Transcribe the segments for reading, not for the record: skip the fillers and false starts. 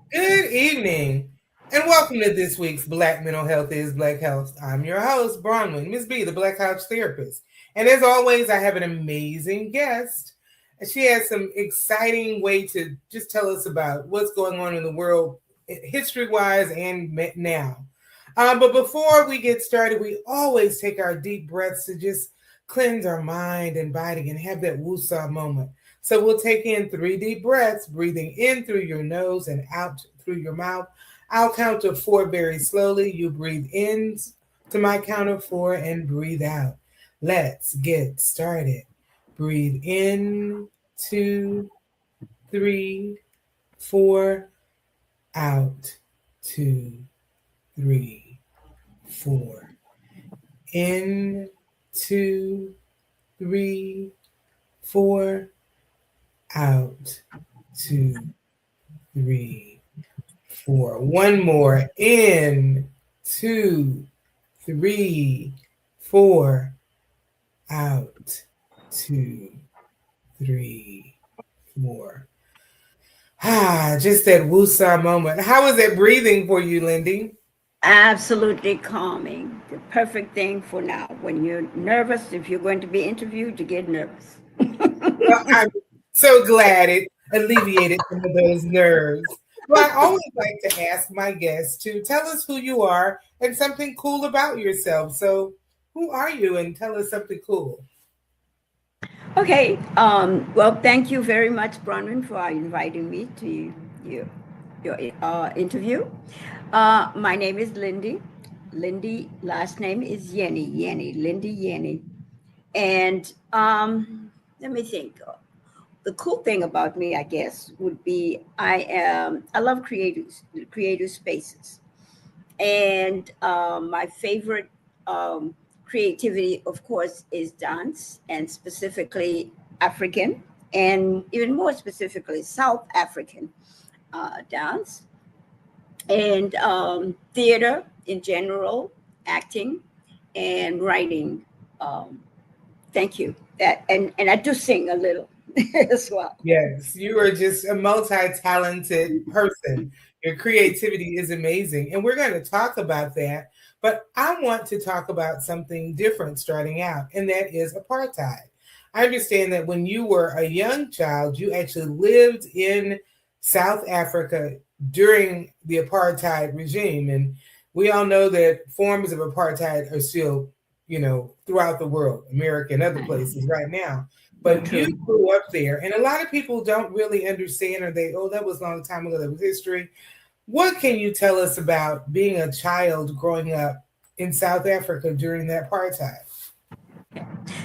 Good evening, and welcome to this week's Black Mental Health is Black Health. I'm your host, Bronwyn, Miss B, the Black Couch Therapist. And as always, I have an amazing guest. She has some exciting way to just tell us about what's going on in the world, history-wise and now. But before we get started, we always take our deep breaths to just cleanse our mind and body and have that woosah moment. So we'll take in 3 deep breaths, breathing in through your nose and out through your mouth. I'll count to 4 very slowly. You breathe in to my count of 4 and breathe out. Let's get started. Breathe in, 2, 3, 4, out, 2, 3, 4. In, 2, 3, 4, out, 2, 3, 4. One more. In, 2, 3, 4, out, 2, 3, 4. Just that woosah moment. How was that breathing for you, Lindy? Absolutely calming. The perfect thing for now. When you're nervous, if you're going to be interviewed, you get nervous. Well, I'm so glad it alleviated some of those nerves. Well, I always like to ask my guests to tell us who you are and something cool about yourself. So, who are you and tell us something cool? Okay. Well, thank you very much, Bronwyn, for inviting me to your interview. My name is Lindi. Lindi, last name is Yeni. Yeni, Lindi Yeni. And let me think. The cool thing about me, I guess, would be I love creative spaces, and my favorite creativity, of course, is dance, and specifically African, and even more specifically South African dance, and theater in general, acting, and writing. Um, Thank you. That and I do sing a little as well. Yes, you are just a multi-talented person. Your creativity is amazing. And we're going to talk about that. But I want to talk about something different starting out, and that is apartheid. I understand that when you were a young child, you actually lived in South Africa during the apartheid regime. And we all know that forms of apartheid are still, throughout the world, America and other places right now. But you True. grew up there, and a lot of people don't really understand, or that was a long time ago, that was history. What can you tell us about being a child growing up in South Africa during that apartheid?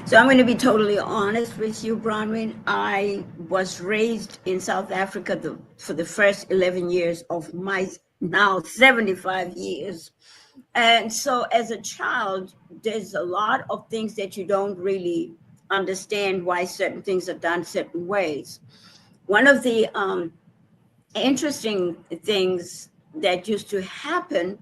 So I'm going to be totally honest with you, Bronwyn. I was raised in South Africa for the first 11 years of my now 75 years. And so as a child, there's a lot of things that you don't really understand why certain things are done certain ways. One of the interesting things that used to happen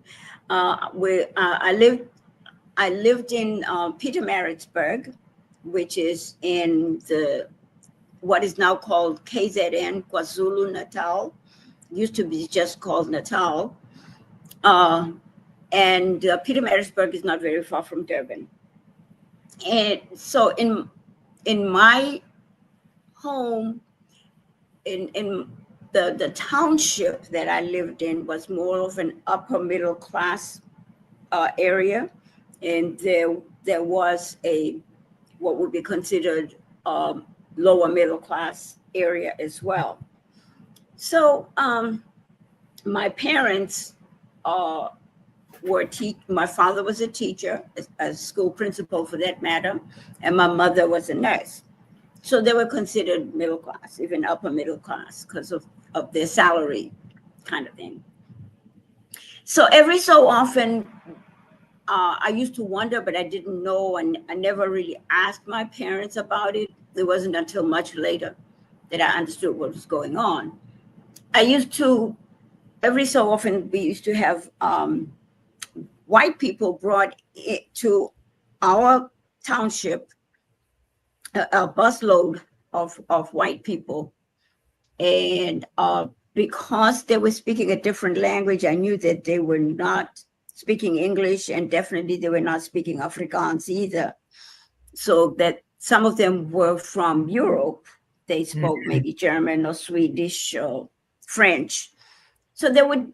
where I lived in Pietermaritzburg, which is in the what is now called KZN, KwaZulu Natal. Used to be just called Natal, uh, and Pietermaritzburg is not very far from Durban. And so in my home, in the township that I lived in was more of an upper middle class area, and there was a what would be considered lower middle class area as well. So my parents uh, my father was a teacher, a school principal for that matter, and my mother was a nurse. So they were considered middle class, even upper middle class, because of their salary kind of thing. So every so often, I used to wonder, but I didn't know, and I never really asked my parents about it. It wasn't until much later that I understood what was going on. I used to, every so often, we used to have white people brought it to our township, a busload of white people, and because they were speaking a different language, I knew that they were not speaking English, and definitely they were not speaking Afrikaans either. So that some of them were from Europe. They spoke maybe German or Swedish or French. So they would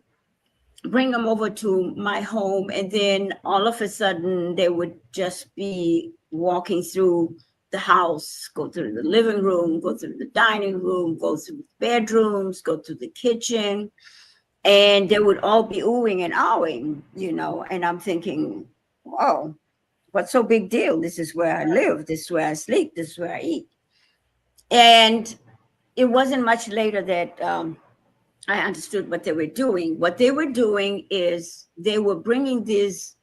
bring them over to my home, and then all of a sudden they would just be walking through the house, go through the living room, go through the dining room, go through the bedrooms, go to the kitchen, and they would all be oohing and ahhing, and I'm thinking, whoa, what's so big deal? This is where I live, this is where I sleep, this is where I eat. And it wasn't much later that I understood what they were doing. What they were doing is they were bringing these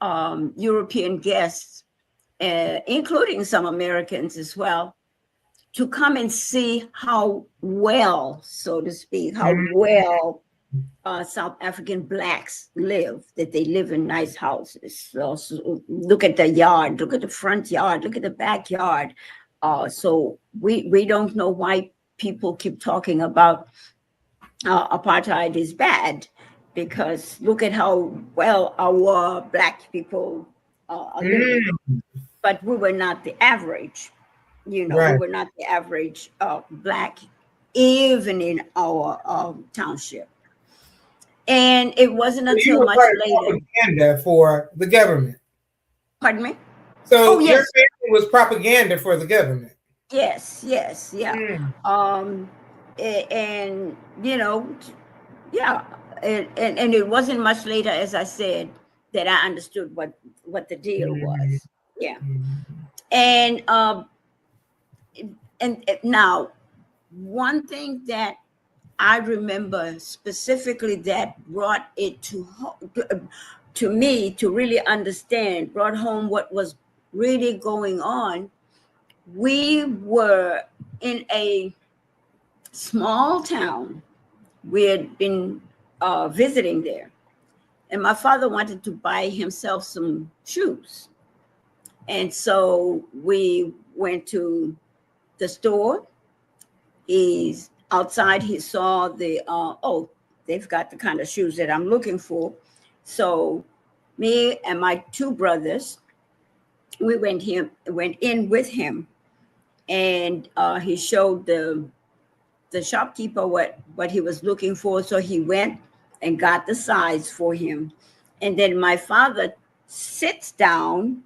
European guests, including some Americans as well, to come and see how well, so to speak, how well South African Blacks live, that they live in nice houses. So look at the yard, look at the front yard, look at the backyard. So we don't know why people keep talking about apartheid is bad, because look at how well our Black people are living. But we were not the average, we were not the average Black, even in our township. And it wasn't until much later. Propaganda for the government. Pardon me? So your family was propaganda for the government. Yes, yeah. And yeah, and it wasn't much later, as I said, that I understood what the deal was. Yeah. And now, one thing that I remember specifically that brought it to me to really understand, brought home what was really going on. We were in a small town. We had been visiting there, and my father wanted to buy himself some shoes. And so we went to the store. He's outside. He saw they've got the kind of shoes that I'm looking for. So me and my two brothers, we went in with him, and he showed the shopkeeper what he was looking for. So he went and got the size for him. And then my father sits down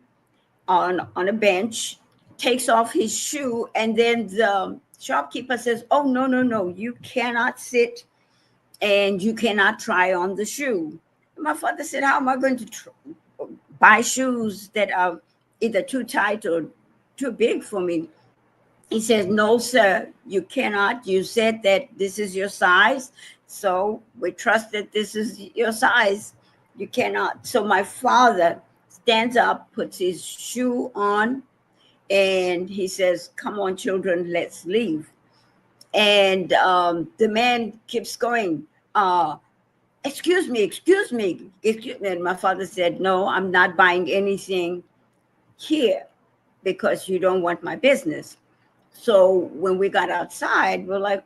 on a bench, takes off his shoe, and then the shopkeeper says, "Oh, no, you cannot sit and you cannot try on the shoe." My father said, "How am I going to buy shoes that are either too tight or too big for me?" He says, "No, sir, you cannot. You said that this is your size, so we trust that this is your size. You cannot." So my father stands up, puts his shoe on, and he says, "Come on, children, let's leave." And the man keeps going, excuse me. And my father said, "No, I'm not buying anything here because you don't want my business." So when we got outside, we're like,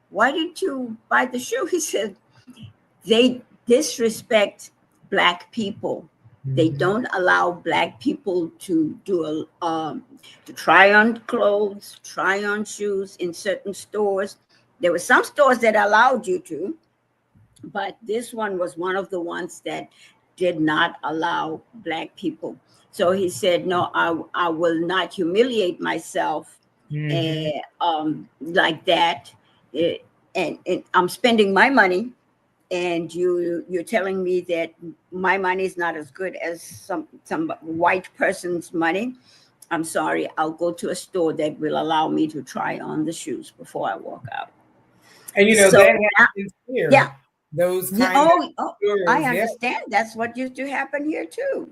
"Why didn't you buy the shoe?" He said, "They disrespect Black people. They don't allow Black people to do to try on clothes, try on shoes in certain stores. There were some stores that allowed you to, but this one was one of the ones that did not allow Black people." So he said, "No, I will not humiliate myself like that. And I'm spending my money, and you're telling me that my money is not as good as some white person's money. I'm sorry, I'll go to a store that will allow me to try on the shoes before I walk out." And that happens here. Yeah. Those kind of stores, I understand. That's what used to happen here too.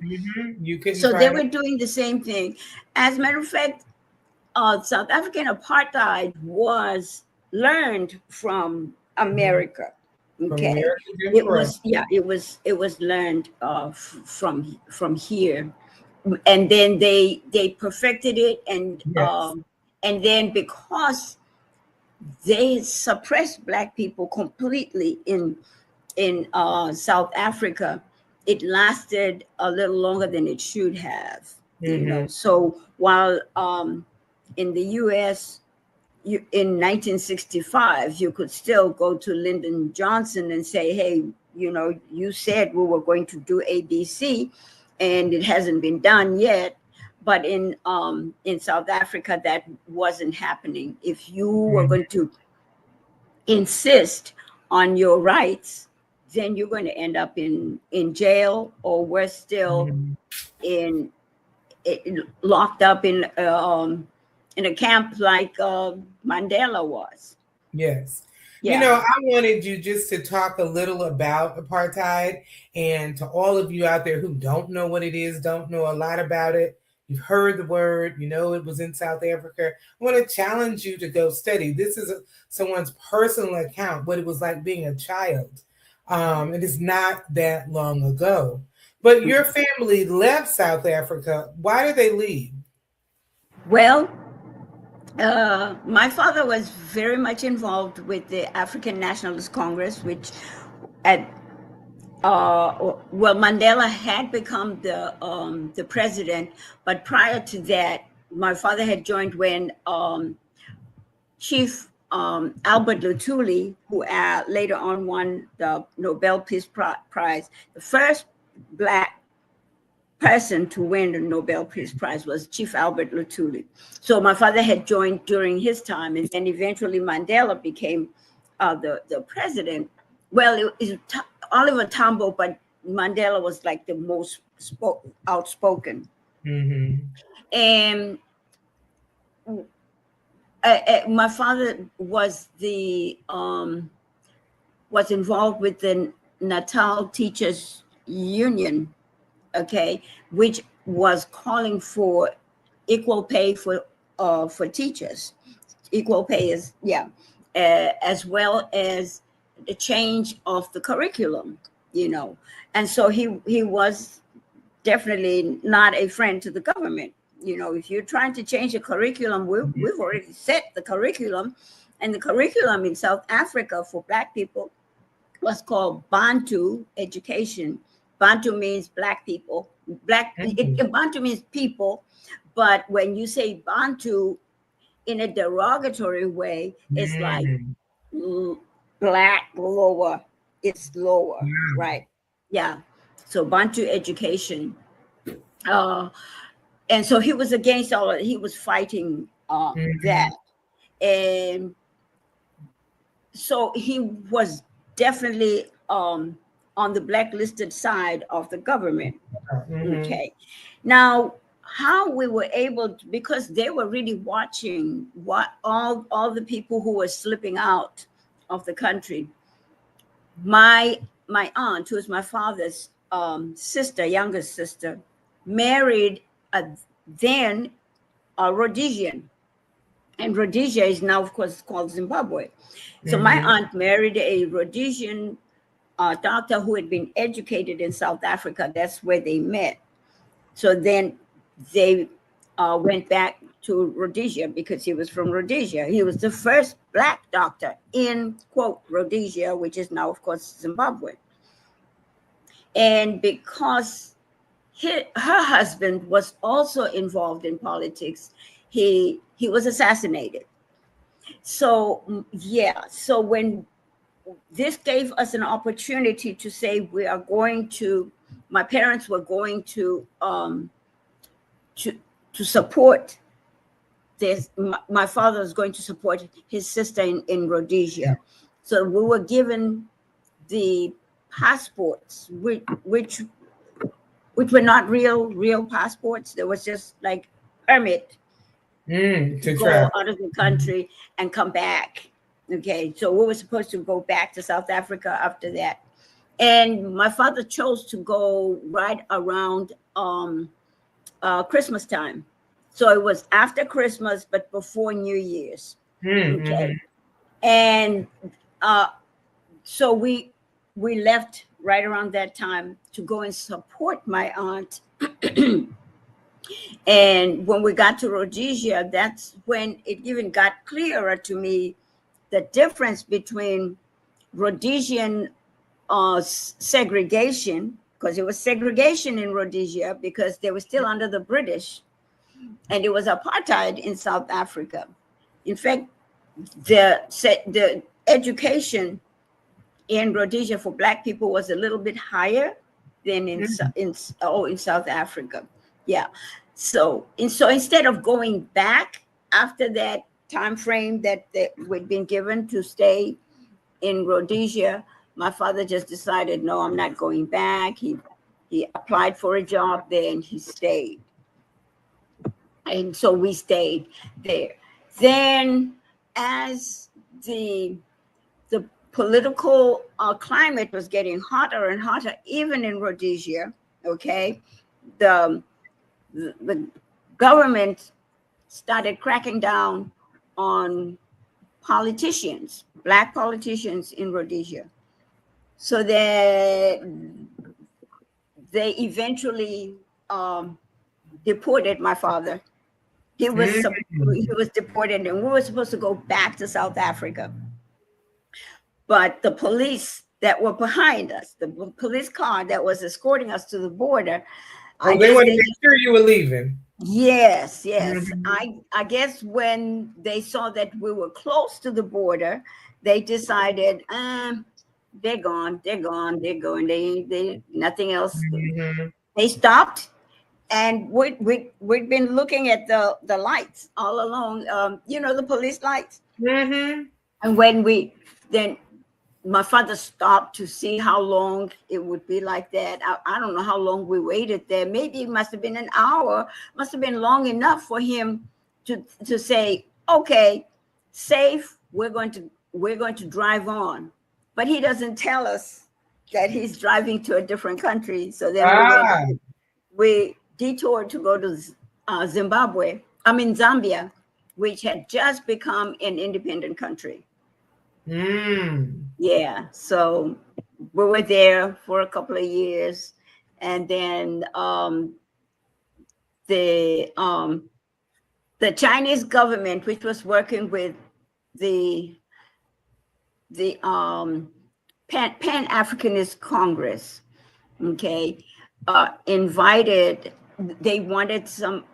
You couldn't. So they were doing the same thing. As a matter of fact, South African apartheid was learned from America. Okay, it was learned from here, and then they perfected it, and then because they suppressed Black people completely in South Africa. It lasted a little longer than it should have, you know. Mm-hmm. So while in the U.S. In 1965, you could still go to Lyndon Johnson and say, "Hey, you know, you said we were going to do ABC, and it hasn't been done yet." But in South Africa, that wasn't happening. If you were going to insist on your rights, then you're going to end up in jail, or worse still, Mm-hmm. in locked up in a camp like Mandela was. Yes. You know, Yeah. I wanted you just to talk a little about apartheid, and to all of you out there who don't know what it is, don't know a lot about it. You've heard the word, you know it was in South Africa. I want to challenge you to go study. This is someone's personal account, what it was like being a child. It is not that long ago. But your family left South Africa. Why did they leave? Well, my father was very much involved with the African Nationalist Congress, which at well, Mandela had become the president, but prior to that, my father had joined when Chief Albert Luthuli, who later on won the Nobel Peace Prize, the first Black person to win the Nobel Peace Prize was Chief Albert Luthuli. So my father had joined during his time, and then eventually Mandela became the president. Well, Oliver Tambo, but Mandela was like the most outspoken. Mm-hmm. And my father was was involved with the Natal Teachers Union, okay, which was calling for equal pay for teachers. Equal pay is as well as the change of the curriculum, you know. And so he was definitely not a friend to the government. You know, if you're trying to change the curriculum, we've already set the curriculum, and the curriculum in South Africa for Black people was called Bantu education. Bantu means Black people. Bantu means people, but when you say Bantu in a derogatory way, it's like Mm-hmm. Black lower. It's lower, Wow. right? Yeah. So Bantu education. Uh, and so he was against all of it. He was fighting Mm-hmm. that. And so he was definitely on the blacklisted side of the government. Mm-hmm. Okay. Now, how we were able to, because they were really watching what all the people who were slipping out of the country. My aunt, who is my father's sister, youngest sister, married a then a Rhodesian, and Rhodesia is now, of course, called Zimbabwe. So my Mm-hmm. aunt married a Rhodesian doctor who had been educated in South Africa. That's where they met. So then they went back to Rhodesia because he was from Rhodesia. He was the first Black doctor in, quote, Rhodesia, which is now, of course, Zimbabwe. And because her husband was also involved in politics, he was assassinated. So yeah, so when this gave us an opportunity to say we are going to, my parents were going to to support this. My father was going to support his sister in Rhodesia. So we were given the passports, which were not real passports. There was just like permit to To go travel. out of the country and come back. Okay, so we were supposed to go back to South Africa after that. And my father chose to go right around Christmas time. So it was after Christmas, but before New Year's. Mm-hmm. Okay. And uh, so we left right around that time to go and support my aunt. And when we got to Rhodesia, that's when it even got clearer to me the difference between Rhodesian segregation, because it was segregation in Rhodesia because they were still under the British, and it was apartheid in South Africa. In fact, the education in Rhodesia for Black people was a little bit higher than in South Africa. Yeah. So instead of going back after that time frame that we'd been given to stay in Rhodesia, my father just decided, no, I'm not going back. He applied for a job there and he stayed. And so we stayed there. Then as the political climate was getting hotter and hotter, even in Rhodesia, okay, the government started cracking down on politicians, Black politicians in Rhodesia. So they eventually deported my father. He was deported, and we were supposed to go back to South Africa. But the police that were behind us, the police car that was escorting us to the border, they wanted to make sure you were leaving. Yes. I guess when they saw that we were close to the border, they decided, they're gone. They're going. They nothing else. They stopped, and we'd been looking at the lights all along. The police lights. And when then my father stopped to see how long it would be like that. I don't know how long we waited there. Maybe it must have been an hour. Must have been long enough for him to say, okay, safe. We're going to drive on. But he doesn't tell us that he's driving to a different country. So then we detoured to go to Zambia, which had just become an independent country. Yeah, so we were there for a couple of years, and then the Chinese government, which was working with the Pan-Africanist Congress, okay, they wanted some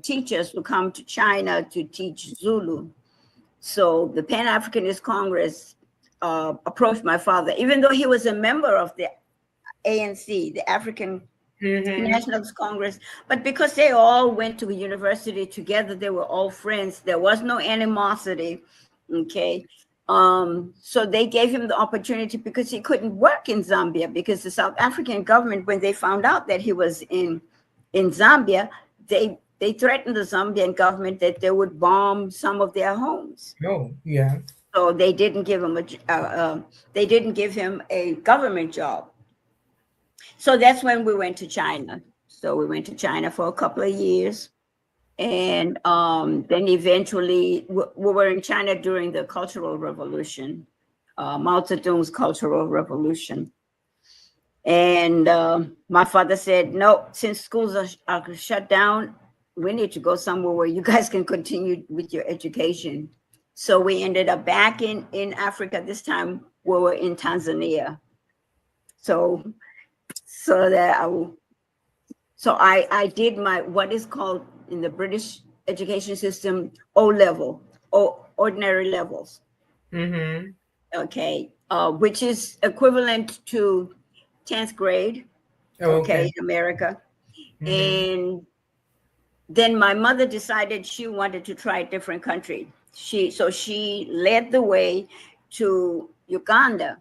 teachers to come to China to teach Zulu. So the Pan-Africanist Congress approached my father, even though he was a member of the ANC, the African Nationalist Congress, but because they all went to a university together, they were all friends. There was no animosity, okay? So they gave him the opportunity because he couldn't work in Zambia, because the South African government, when they found out that he was in Zambia, they threatened the Zambian government that they would bomb some of their homes. Oh, yeah. So they didn't give him a government job. So that's when we went to China. So we went to China for a couple of years, and then eventually we were in China during the Cultural Revolution, Mao Zedong's Cultural Revolution. And my father said, no, since schools are shut down, we need to go somewhere where you guys can continue with your education. So we ended up back in Africa. This time we were in Tanzania. So I did my, what is called in the British education system, O-level, ordinary levels. Okay, which is equivalent to 10th grade, okay, in America. And then my mother decided she wanted to try a different country. So she led the way to Uganda,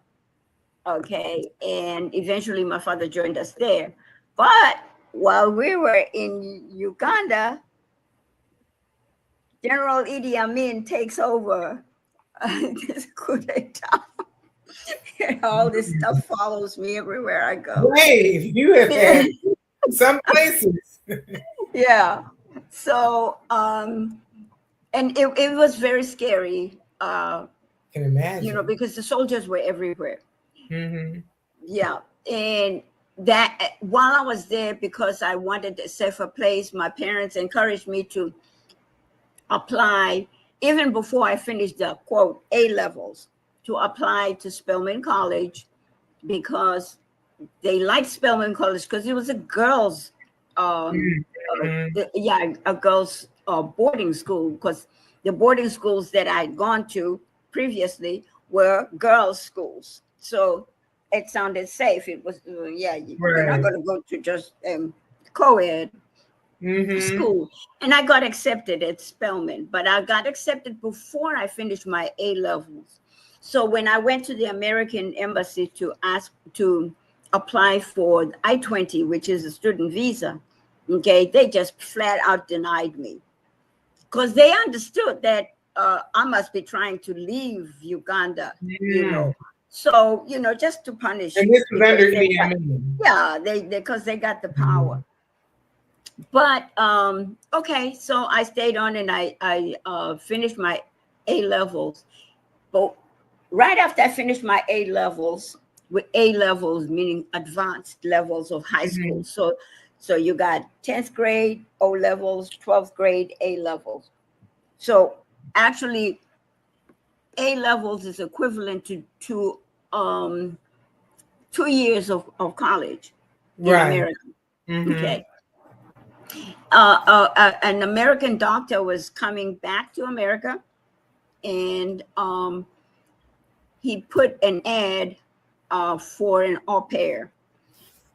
okay, and eventually my father joined us there. But while we were in Uganda, General Idi Amin takes over this coup d'etat. And all this stuff follows me everywhere I go. Hey, you have had some places. Yeah. So, and it was very scary. Can imagine. Because the soldiers were everywhere. Yeah. And that while I was there, because I wanted a safer place, my parents encouraged me to apply even before I finished the quote A levels, to apply to Spelman College because they liked Spelman College because it was a girls, a girls boarding school. Because the boarding schools that I'd gone to previously were girls' schools, so it sounded safe. It was, you're not Right. going to go to just co-ed Mm-hmm. school. And I got accepted at Spelman, but I got accepted before I finished my A levels. So when I went to the American Embassy to ask to apply for I-20, which is a student visa, okay, they just flat out denied me because they understood that I must be trying to leave Uganda, Mm. So, just to punish And this was because under they Idi got, Amin. yeah, because they got the power. Mhm. But okay, so I stayed on and I finished my A levels. But right after I finished my A levels, with A levels meaning advanced levels of high school. Mhm. So you got 10th grade O levels, 12th grade A levels. So actually, A levels is equivalent to 2 years of college in Right. America. Mm-hmm. Okay. An American doctor was coming back to America, and he put an ad for an au pair.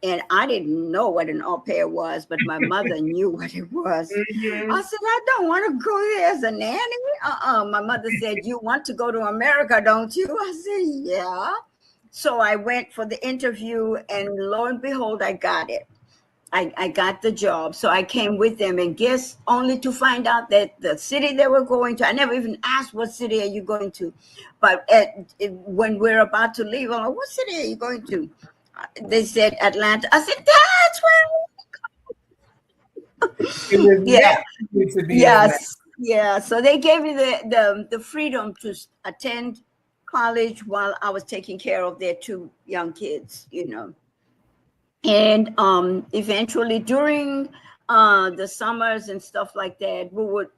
And I didn't know what an au pair was, but my mother knew what it was. I Mm-hmm. said, I don't want to go there as a nanny. My mother said, you want to go to America, don't you? I said, yeah. So I went for the interview, and lo and behold, I got it. I got the job. So I came with them, and guess only to find out that the city they were going to, I never even asked, what city are you going to? But when we're about to leave, I'm like, what city are you going to? They said Atlanta. I said, that's It where, was yeah, meant for you to be in that. yes, yeah. So they gave me the freedom to attend college while I was taking care of their two young kids. And eventually during the summers and stuff like that, we would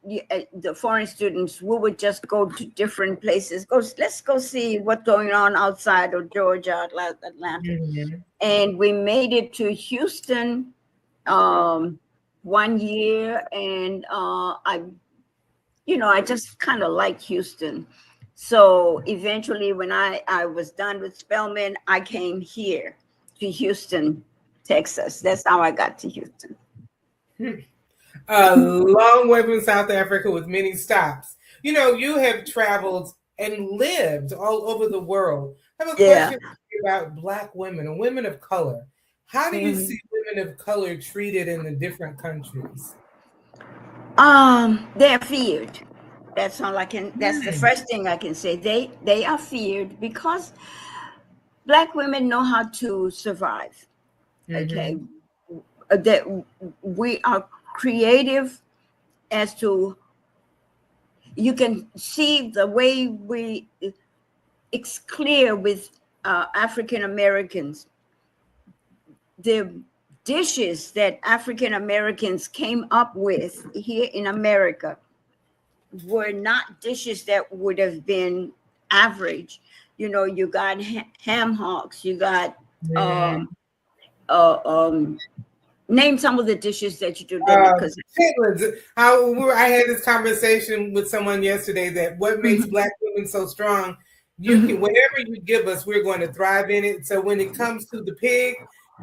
the foreign students, we would just go to different places. Let's go see what's going on outside of Georgia, Atlanta. Mm-hmm. And we made it to Houston um, one year, and I just kind of like Houston. So eventually, when I was done with Spelman, I came here to Houston, Texas. That's how I got to Houston. A long way from South Africa with many stops. You have traveled and lived all over the world. I have a Yeah. question about Black women and women of color. How do you see Mhm. women of color treated in the different countries? They're feared. That's all I can. That's the Mm. first thing I can say. They are feared because Black women know how to survive. Okay, Mm-hmm. that we are creative as to, you can see the way it's clear with African Americans, the dishes that African Americans came up with here in America were not dishes that would have been average. You got ham hocks, you got Mm. um, um, name some of the dishes that you do that because Chitlins. I had this conversation with someone yesterday that what makes Black women so strong, you can, whatever you give us, we're going to thrive in it. So when it comes to the pig,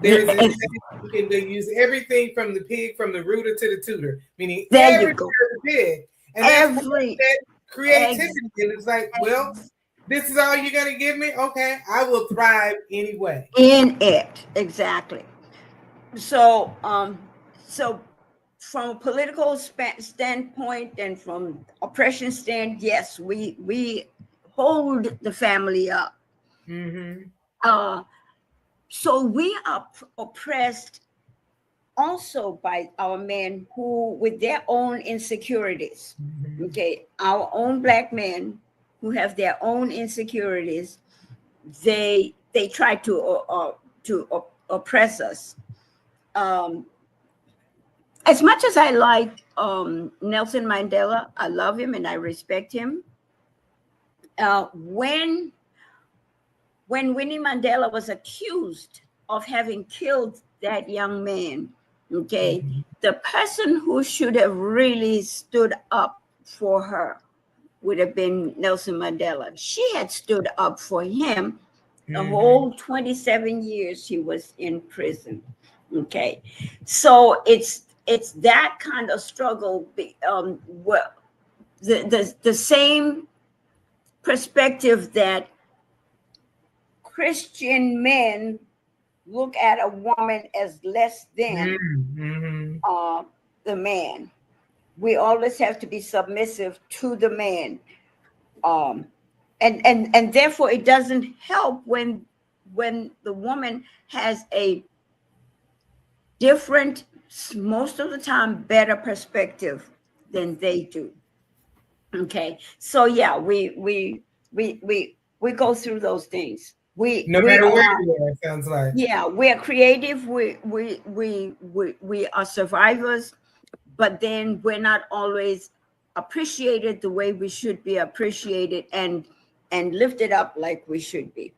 there's this thing you can use everything from the pig, from the rooter to the tutor, meaning there you every go. part of the pig. And that's part of Every that ex, creativity. And it's like, well, this is all you're going to give me? Okay, I will thrive anyway. in it, exactly. So from a political standpoint and from oppression yes, we hold the family up. Mm-hmm. uh so we are oppressed also by our men who with their own insecurities. Mm-hmm. Okay, our own Black men who have their own insecurities, they try to oppress us. um as much as I like Nelson Mandela, I love him and I respect him. Uh, when when Winnie Mandela was accused of having killed that young man, okay, Mhm. the person who should have really stood up for her would have been Nelson Mandela. She had stood up for him the Mhm. whole 27 years he was in prison. Okay, so it's that kind of struggle. What the same perspective that Christian men look at a woman as less than Mhm. uh, the man. We always have to be submissive to the man, um, and therefore it doesn't help when the woman has a different, most of the time, better perspective than they do. Okay, so yeah, we go through those things. No We matter where are, you are, it sounds like. yeah, we are creative. We are survivors, but then we're not always appreciated the way we should be appreciated and lifted up like we should be.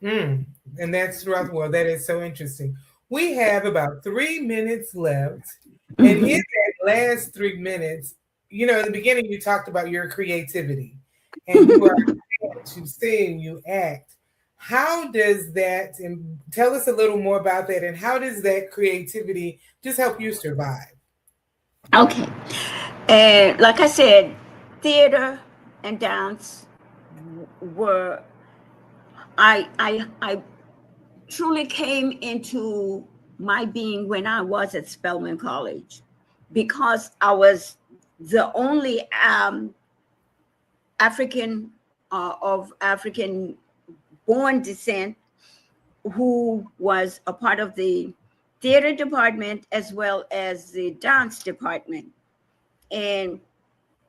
Mm. And that's throughout the world. That is so interesting. We have about 3 minutes left. And in Mhm. that last 3 minutes, in the beginning, you talked about your creativity and you are, you sing, you act. How does that, and tell us a little more about that, and how does that creativity just help you survive? Okay, and like I said, theater and dance were I truly came into my being when I was at Spelman College because I was the only African of African born descent who was a part of the theater department as well as the dance department. And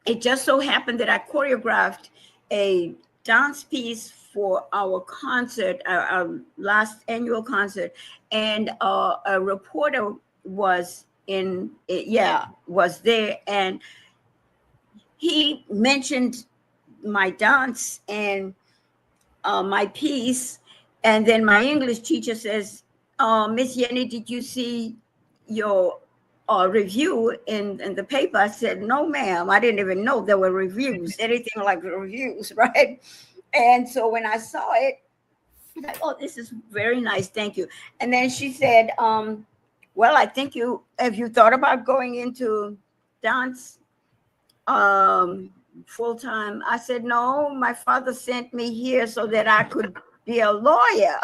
it just so happened that I choreographed a dance piece for our concert, our last annual concert, and a reporter was was there, and he mentioned my dance and my piece, and then my English teacher says, Miss Yeni, did you see your review in the paper? I said, no, ma'am. I didn't even know there were reviews, anything like reviews, right? And so when I saw it, I was like, oh, this is very nice. Thank you. And then she said, well, I think have you thought about going into dance um, full time? I said, no, my father sent me here so that I could be a lawyer.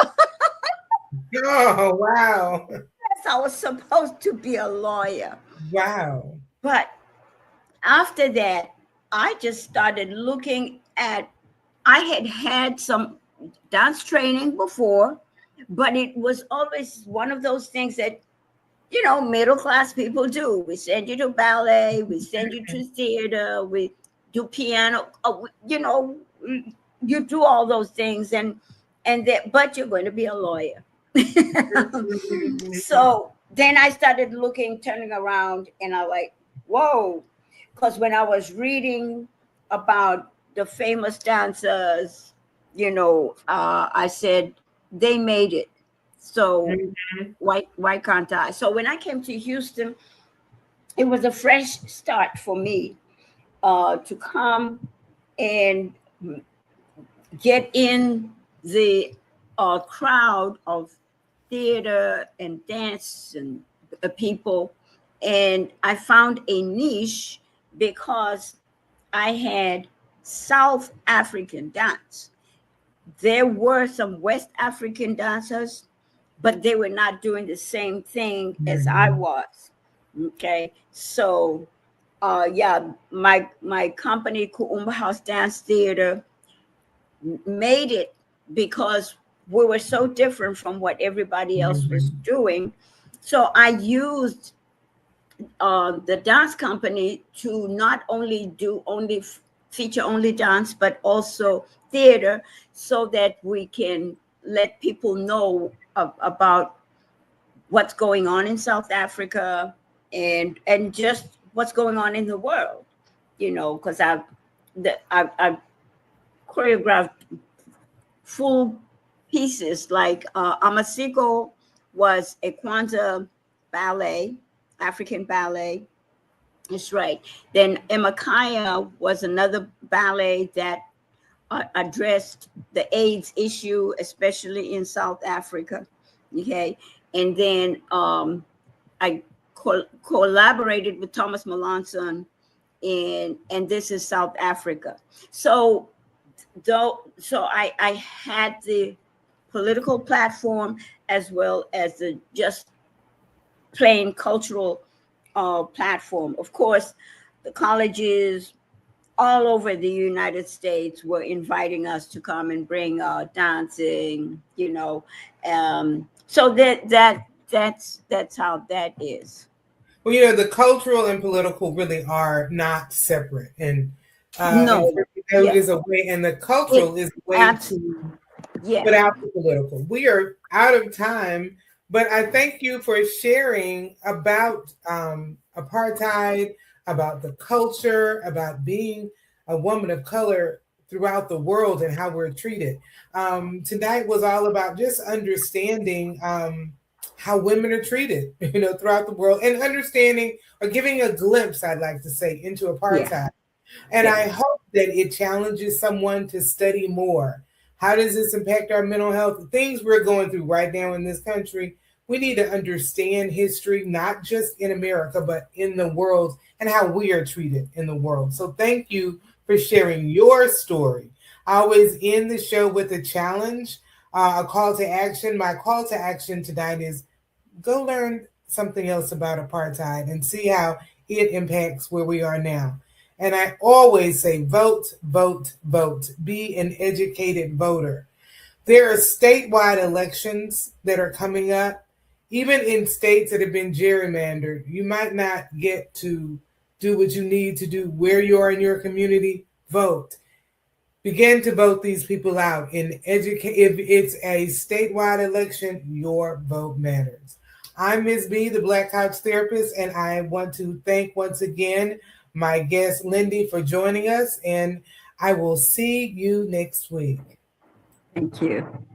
Oh, wow. Yes, I was supposed to be a lawyer. Wow. But after that, I just started looking at, I had had some dance training before, but it was always one of those things that, middle class people do. We send you to ballet, we send you to theater, we do piano, you do all those things and that, but you're going to be a lawyer. So then I started looking, turning around, and I like, whoa, because when I was reading about the famous dancers, I said they made it. So Mhm. why can't I? So when I came to Houston, it was a fresh start for me to come and get in the crowd of theater and dance and people. And I found a niche because I had South African dance. There were some West African dancers, but they were not doing the same thing as I Mhm. was. Okay. So yeah, my company, Kuumba House Dance Theater, made it because we were so different from what everybody else was Mhm. doing. So I used the dance company to not only do only feature only dance, but also theater, so that we can let people know about what's going on in South Africa, and just what's going on in the world, because I've choreographed full pieces like Amasiko was a Kwanzaa ballet, African ballet. That's right. Then Emakaya was another ballet that addressed the AIDS issue, especially in South Africa. Okay. And then I collaborated with Thomas Melanson and this is South Africa. So I had the political platform as well as the just plain cultural platform. Of course, the colleges all over the United States were inviting us to come and bring dancing, so that's how that is. Well, the cultural and political really are not separate, and No, it is a way, and the cultural is a way to put out the political. We are out of time, but I thank you for sharing about apartheid, about the culture, about being a woman of color throughout the world and how we're treated. Tonight was all about just understanding how women are treated, throughout the world, and understanding or giving a glimpse, I'd like to say, into apartheid. Yeah. And I hope that it challenges someone to study more. How does this impact our mental health? The things we're going through right now in this country, we need to understand history, not just in America, but in the world and how we are treated in the world. So thank you for sharing your story. I always end the show with a challenge, a call to action. My call to action tonight is go learn something else about apartheid and see how it impacts where we are now. And I always say, vote, vote, vote. Be an educated voter. There are statewide elections that are coming up. Even in states that have been gerrymandered, you might not get to do what you need to do where you are in your community. Vote. Begin to vote these people out. If it's a statewide election, your vote matters. I'm Ms. B, the Black Couch Therapist, and I want to thank once again my guest, Lindi, for joining us, and I will see you next week. Thank you.